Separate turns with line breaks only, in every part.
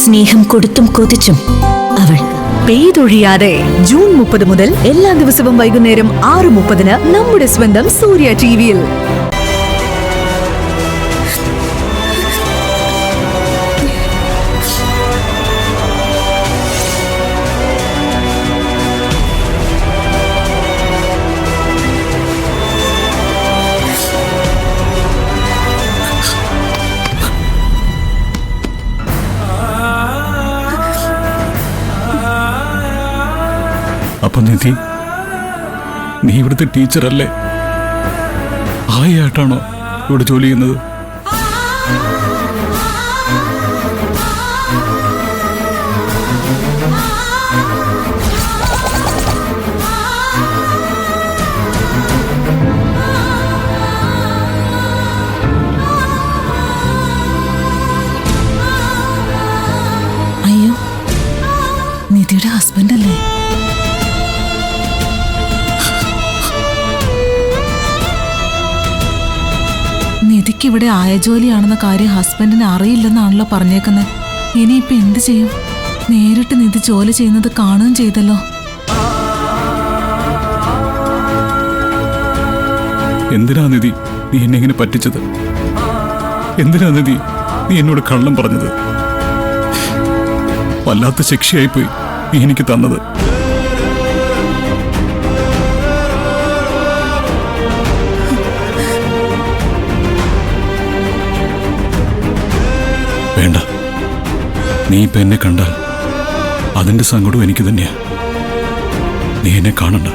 സ്നേഹം കൊടുത്തും കൊതിച്ചും അവൾ
പെയ്തൊഴിയാതെ ജൂൺ 30 മുതൽ എല്ലാ ദിവസവും വൈകുന്നേരം 6:30 നമ്മുടെ സ്വന്തം സൂര്യ ടിവിയിൽ.
അപ്പൊ നിധി, നീ ഇവിടുത്തെ ടീച്ചറല്ലേ? ആയിട്ടാണോ ഇവിടെ ജോലി ചെയ്യുന്നത്?
അയ്യോ, നിധിയുടെ ഹസ്ബൻഡ് അല്ലേ? നിധിക്ക് ഇവിടെ ആയ ജോലിയാണെന്ന കാര്യം ഹസ്ബൻഡിന് അറിയില്ലെന്നാണല്ലോ പറഞ്ഞേക്കുന്നത്. ഇനിയിപ്പൊ എന്ത് ചെയ്യും? നേരിട്ട് നിധി ജോലി ചെയ്യുന്നത് കാണുകയും ചെയ്തല്ലോ.
എന്തിനാ നിധി നീ എന്നെ ഇങ്ങനെ പറ്റിച്ചത്? എന്തിനാ നിധി നീ എന്നോട് കള്ളം പറഞ്ഞത്? വല്ലാത്ത ശിക്ഷയായിപ്പോയി നീ എനിക്ക് തന്നത്. വേണ്ട, നീ ഇപ്പൊ എന്നെ കണ്ടാൽ അതിന്റെ സങ്കടവും എനിക്ക് തന്നെയാ. നീ എന്നെ കാണണ്ട,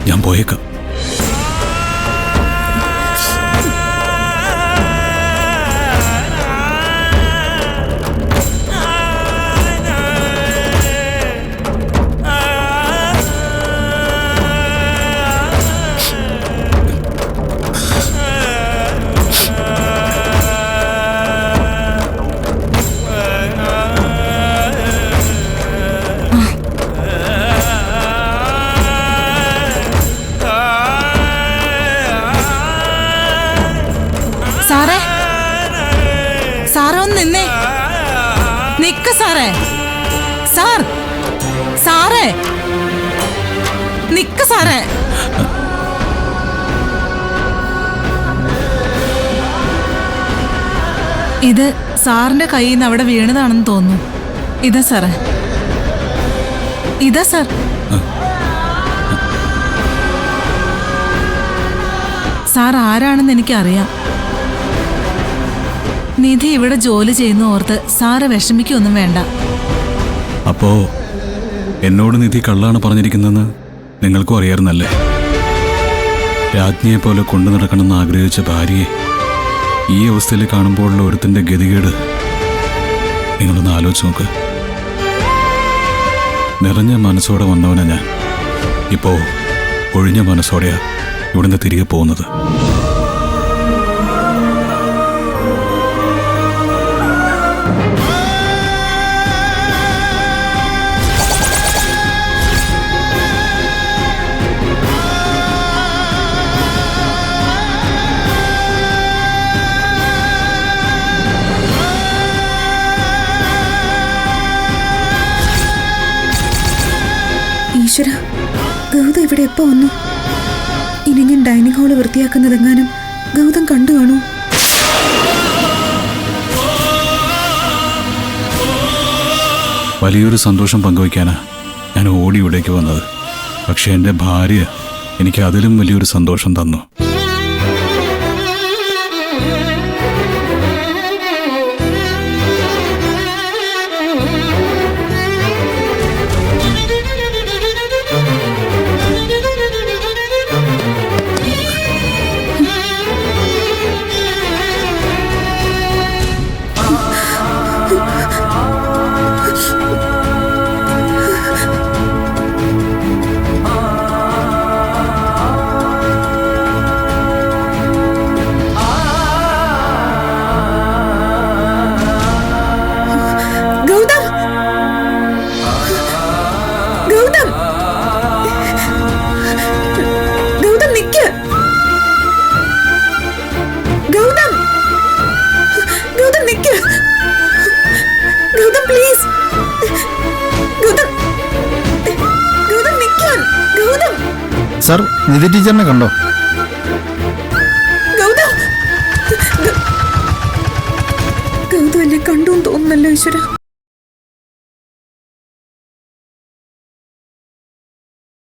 ഞാൻ പോയേക്കാം.
സാറേ, സാറേ ഒന്ന് നിന്നേ. നിക്ക സാറേ. സാർ, സാറേ നിക്ക സാറേ. ഇത് സാറിന്റെ കയ്യിൽ നിന്ന് അവിടെ വീണതാണെന്ന് തോന്നുന്നു. ഇതാ സാറേ, ഇതാ സാർ. സാർ ആരാണെന്ന് എനിക്കറിയാം. നിധി ഇവിടെ ജോലി ചെയ്യുന്ന ഓർത്ത് സാറ് വിഷമിക്കൊന്നും വേണ്ട.
അപ്പോ എന്നോട് നിധി കള്ളാണ് പറഞ്ഞിരിക്കുന്നതെന്ന് നിങ്ങൾക്കും അറിയാറുന്നല്ലേ? രാജ്ഞിയെ പോലെ കൊണ്ടു നടക്കണമെന്ന് ആഗ്രഹിച്ച ഭാര്യയെ ഈ അവസ്ഥയിൽ കാണുമ്പോഴുള്ള ഒരുത്തിന്റെ ഗതികേട് നിങ്ങളൊന്ന് ആലോചിച്ച് നോക്ക്. നിറഞ്ഞ മനസ്സോടെ വന്നവനാ ഞാൻ. ഇപ്പോ ഒഴിഞ്ഞ മനസ്സോടെയാ ഇവിടുന്ന് തിരികെ പോകുന്നത്.
ഈശ്വര, ഗൗതം ഇവിടെ എപ്പോ വന്നു? ഇനി ഞാൻ ഡൈനിങ് ഹാള് വൃത്തിയാക്കുന്നതെങ്ങാനും ഗൗതം കണ്ടു കാണൂ?
വലിയൊരു സന്തോഷം പങ്കുവയ്ക്കാനാ ഞാൻ ഓടി ഇവിടേക്ക് വന്നത്. പക്ഷെ എൻ്റെ ഭാര്യ എനിക്ക് അതിലും വലിയൊരു സന്തോഷം തന്നു.
സാർ നിധി ടീച്ചറിനെ കണ്ടോ?
ഗൗതം എന്നെ കണ്ടു തോന്നുന്നല്ലോ ഈശ്വര.